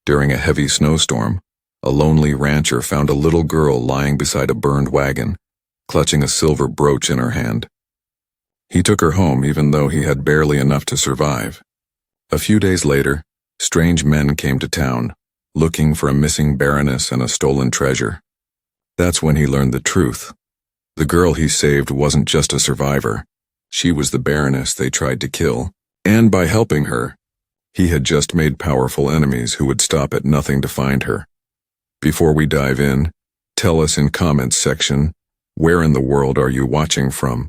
During a heavy snowstorm, a lonely rancher found a little girl lying beside a burned wagon, clutching a silver brooch in her hand. He took her home even though he had barely enough to survive. A few days later, strange men came to town, looking for a missing Baroness and a stolen treasure. That's when he learned the truth. The girl he saved wasn't just a survivor. She was the Baroness they tried to kill, and by helping her, he had just made powerful enemies who would stop at nothing to find her. Before we dive in, tell us in comments section, where in the world are you watching from?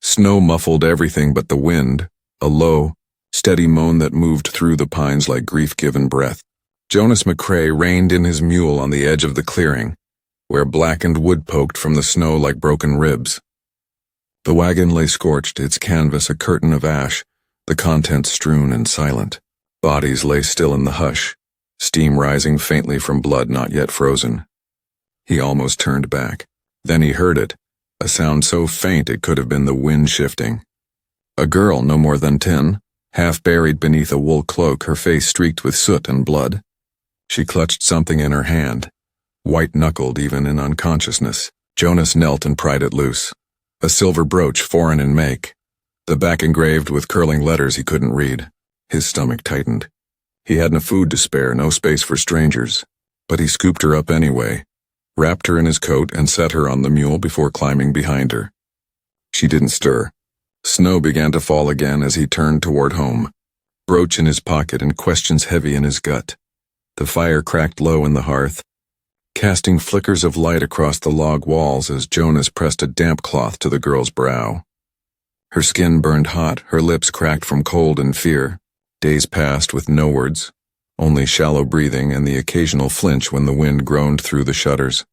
Snow muffled everything but the wind, a low, steady moan that moved through the pines like grief-given breath. Jonas McCrae reined in his mule on the edge of the clearing, where blackened wood poked from the snow like broken ribs. The wagon lay scorched, its canvas a curtain of ash, the contents strewn and silent. Bodies lay still in the hush, steam rising faintly from blood not yet frozen. He almost turned back. Then he heard it, a sound so faint it could have been the wind shifting. A girl no more than 10, half buried beneath a wool cloak, her face streaked with soot and blood. She clutched something in her hand, white-knuckled even in unconsciousness. Jonas knelt and pried it loose. A silver brooch, foreign in make, the back engraved with curling letters he couldn't read. His stomach tightened. He had no food to spare, no space for strangers, but he scooped her up anyway, wrapped her in his coat and set her on the mule before climbing behind her. She didn't stir. Snow began to fall again as he turned toward home, brooch in his pocket and questions heavy in his gut. The fire cracked low in the hearth, casting flickers of light across the log walls as Jonas pressed a damp cloth to the girl's brow. Her skin burned hot, her lips cracked from cold and fear. Days passed with no words, only shallow breathing and the occasional flinch when the wind groaned through the shutters.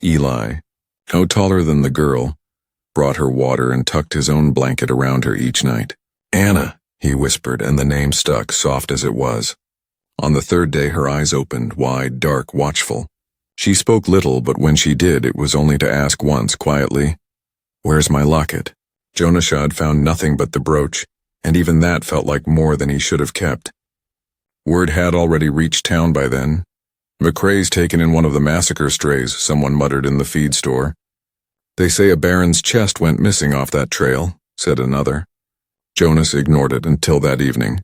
Eli, no taller than the girl, brought her water and tucked his own blanket around her each night. "Anna," he whispered, and the name stuck, soft as it was. On the third day her eyes opened, wide, dark, watchful. She spoke little, but when she did, it was only to ask once, quietly, "Where's my locket?" Jonas had found nothing but the brooch, and even that felt like more than he should have kept. Word had already reached town by then. "McCrae's taken in one of the massacre strays," someone muttered in the feed store. "They say a baron's chest went missing off that trail," said another. Jonas ignored it until that evening,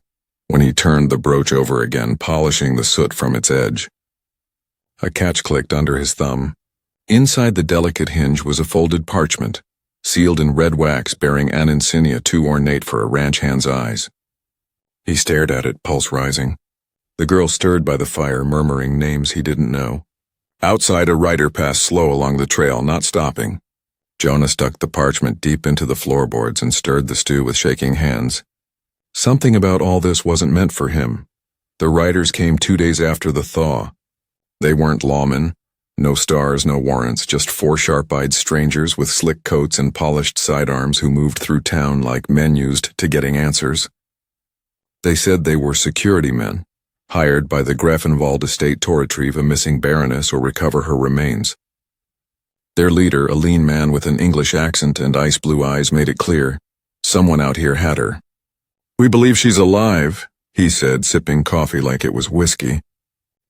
when he turned the brooch over again, polishing the soot from its edge. A catch clicked under his thumb. Inside the delicate hinge was a folded parchment, sealed in red wax bearing an insignia too ornate for a ranch hand's eyes. He stared at it, pulse rising. The girl stirred by the fire, murmuring names he didn't know. Outside, a rider passed slow along the trail, not stopping. Jonas stuck the parchment deep into the floorboards and stirred the stew with shaking hands. Something about all this wasn't meant for him. The riders came 2 days after the thaw. They weren't lawmen, no stars, no warrants, just 4 sharp-eyed strangers with slick coats and polished sidearms who moved through town like men used to getting answers. They said they were security men, hired by the Grafenwald estate to retrieve a missing Baroness or recover her remains. Their leader, a lean man with an English accent and ice-blue eyes, made it clear, someone out here had her. "We believe she's alive," he said, sipping coffee like it was whiskey.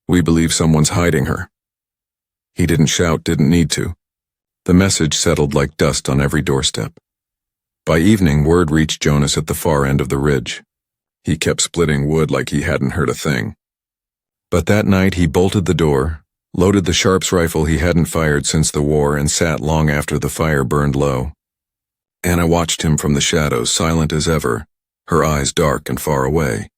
"We believe someone's hiding her." He didn't shout, didn't need to. The message settled like dust on every doorstep. By evening, word reached Jonas at the far end of the ridge. He kept splitting wood like he hadn't heard a thing. But that night he bolted the door, loaded the Sharps rifle he hadn't fired since the war, and sat long after the fire burned low. Anna watched him from the shadows, silent as ever, her eyes dark and far away.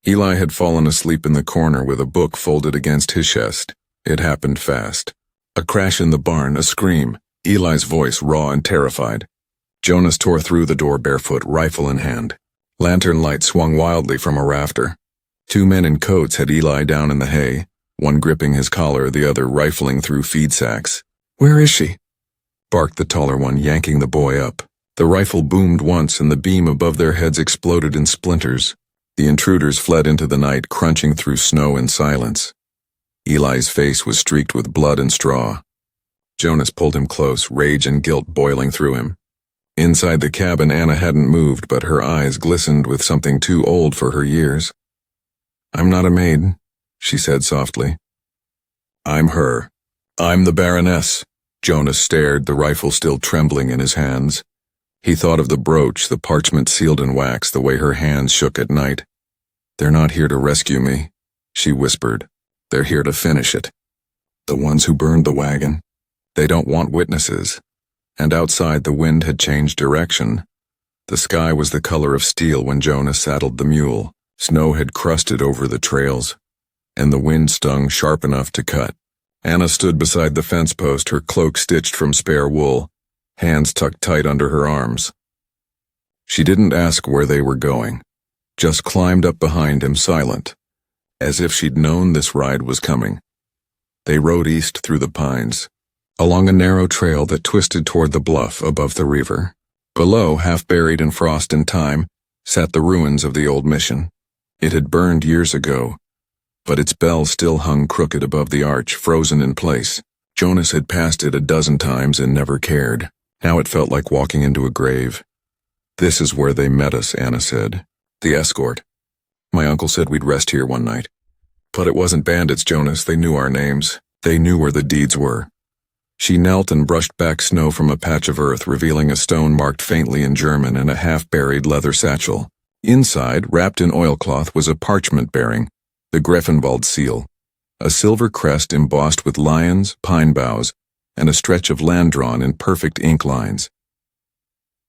Eli had fallen asleep in the corner with a book folded against his chest. It happened fast. A crash in the barn, a scream, Eli's voice raw and terrified. Jonas tore through the door barefoot, rifle in hand. Lantern light swung wildly from a rafter. 2 men in coats had Eli down in the hay, one gripping his collar, the other rifling through feed sacks. "Where is she?" barked the taller one, yanking the boy up. The rifle boomed once and the beam above their heads exploded in splinters. The intruders fled into the night, crunching through snow in silence. Eli's face was streaked with blood and straw. Jonas pulled him close, rage and guilt boiling through him. Inside the cabin, Anna hadn't moved, but her eyes glistened with something too old for her years. "I'm not a maid," she said softly. I'm her. I'm the Baroness. Jonas stared, the rifle still trembling in his hands. He thought of the brooch, the parchment sealed in wax, the way her hands shook at night. They're not here to rescue me, she whispered. They're here to finish it. The ones who burned the wagon. They don't want witnesses. And outside, the wind had changed direction. The sky was the color of steel when Jonas saddled the mule. Snow had crusted over the trails, and the wind stung sharp enough to cut. Anna stood beside the fence post, her cloak stitched from spare wool, hands tucked tight under her arms. She didn't ask where they were going, just climbed up behind him silent, as if she'd known this ride was coming. They rode east through the pines, along a narrow trail that twisted toward the bluff above the river. Below, half buried in frost and time, sat the ruins of the old mission. It had burned years ago, but its bell still hung crooked above the arch, frozen in place. Jonas had passed it a dozen times and never cared. Now it felt like walking into a grave. This is where they met us, Anna said. The escort. My uncle said we'd rest here one night. But it wasn't bandits, Jonas. They knew our names. They knew where the deeds were. She knelt and brushed back snow from a patch of earth, revealing a stone marked faintly in German and a half-buried leather satchel. Inside, wrapped in oilcloth, was a parchment bearing the Greffenwald seal, a silver crest embossed with lions, pine boughs, and a stretch of land drawn in perfect ink lines.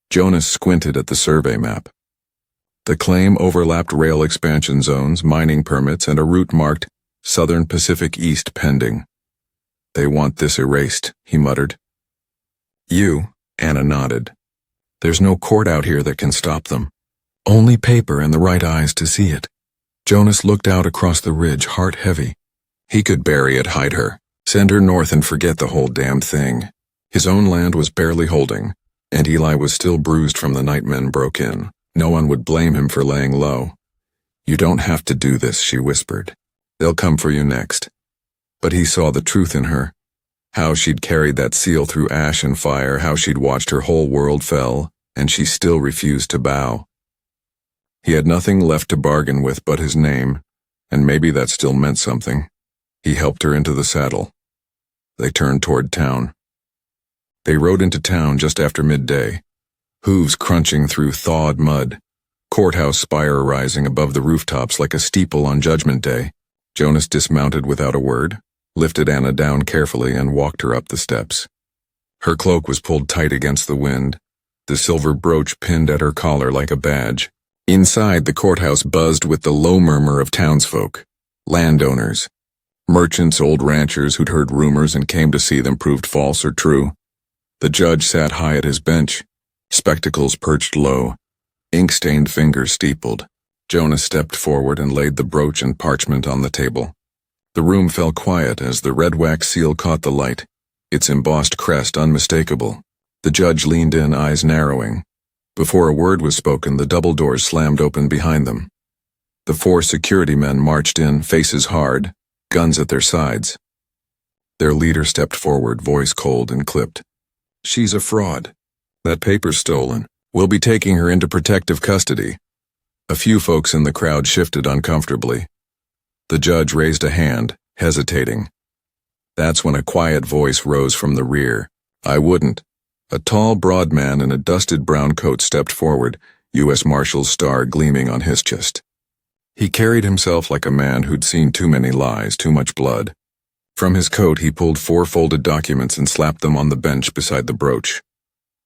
Jonas squinted at the survey map. The claim overlapped rail expansion zones, mining permits, and a route marked Southern Pacific East pending. They want this erased, he muttered. You, Anna nodded. There's no court out here that can stop them. Only paper and the right eyes to see it. Jonas looked out across the ridge, heart heavy. He could bury it, hide her, send her north and forget the whole damn thing. His own land was barely holding, and Eli was still bruised from the night men broke in. No one would blame him for laying low. You don't have to do this, she whispered. They'll come for you next. But he saw the truth in her. How she'd carried that seal through ash and fire, how she'd watched her whole world fell, and she still refused to bow. He had nothing left to bargain with but his name, and maybe that still meant something. He helped her into the saddle. They turned toward town. They rode into town just after midday, hooves crunching through thawed mud, courthouse spire rising above the rooftops like a steeple on Judgment Day. Jonas dismounted without a word, lifted Anna down carefully, and walked her up the steps. Her cloak was pulled tight against the wind, the silver brooch pinned at her collar like a badge. Inside, the courthouse buzzed with the low murmur of townsfolk, landowners, merchants, old ranchers who'd heard rumors and came to see them proved false or true. The judge sat high at his bench, spectacles perched low, ink-stained fingers steepled. Jonas stepped forward and laid the brooch and parchment on the table. The room fell quiet as the red wax seal caught the light, its embossed crest unmistakable. The judge leaned in, eyes narrowing. Before a word was spoken, the double doors slammed open behind them. The 4 security men marched in, faces hard, guns at their sides. Their leader stepped forward, voice cold and clipped. She's a fraud. That paper's stolen. We'll be taking her into protective custody. A few folks in the crowd shifted uncomfortably. The judge raised a hand, hesitating. That's when a quiet voice rose from the rear. I wouldn't. A tall, broad man in a dusted brown coat stepped forward, U.S. Marshal's star gleaming on his chest. He carried himself like a man who'd seen too many lies, too much blood. From his coat he pulled 4 folded documents and slapped them on the bench beside the brooch.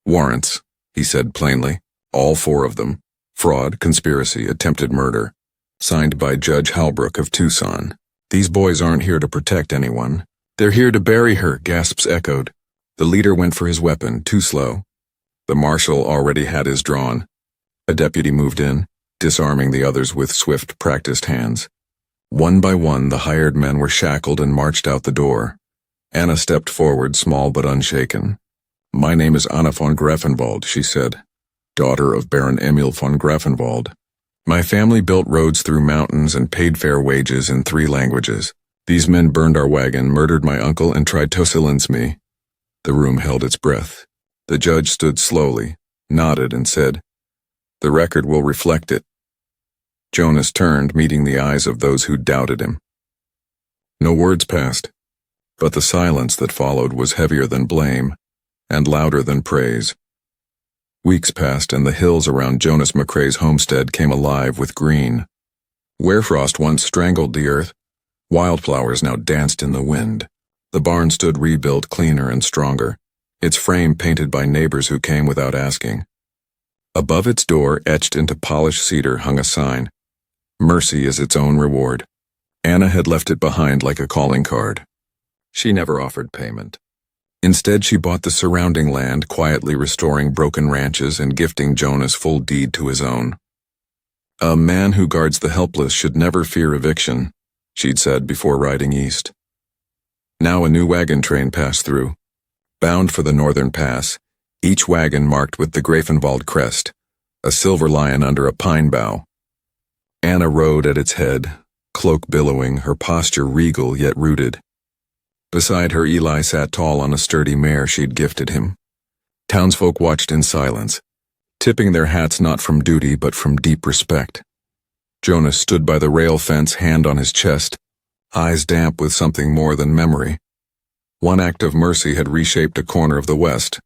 Warrants, he said plainly, all 4 of them. Fraud, conspiracy, attempted murder. Signed by Judge Halbrook of Tucson. These boys aren't here to protect anyone. They're here to bury her, gasps echoed. The leader went for his weapon, too slow. The marshal already had his drawn. A deputy moved in, disarming the others with swift, practiced hands. One by one, the hired men were shackled and marched out the door. Anna stepped forward, small but unshaken. My name is Anna von Greffenwald, she said, daughter of Baron Emil von Greffenwald. My family built roads through mountains and paid fair wages in 3 languages. These men burned our wagon, murdered my uncle, and tried to silence me. The room held its breath. The judge stood slowly, nodded, and said, The record will reflect it. Jonas turned, meeting the eyes of those who doubted him. No words passed, but the silence that followed was heavier than blame and louder than praise. Weeks passed and the hills around Jonas McCrae's homestead came alive with green. Where frost once strangled the earth, wildflowers now danced in the wind. The barn stood rebuilt, cleaner and stronger, its frame painted by neighbors who came without asking. Above its door, etched into polished cedar, hung a sign. Mercy is its own reward. Anna had left it behind like a calling card. She never offered payment. Instead, she bought the surrounding land, quietly restoring broken ranches and gifting Jonas full deed to his own. A man who guards the helpless should never fear eviction, she'd said before riding east. Now a new wagon train passed through, bound for the northern pass, each wagon marked with the Greifenwald crest, a silver lion under a pine bough. Anna rode at its head, cloak billowing, her posture regal yet rooted. Beside her, Eli sat tall on a sturdy mare she'd gifted him. Townsfolk watched in silence, tipping their hats not from duty but from deep respect. Jonas stood by the rail fence, hand on his chest, eyes damp with something more than memory. One act of mercy had reshaped a corner of the West,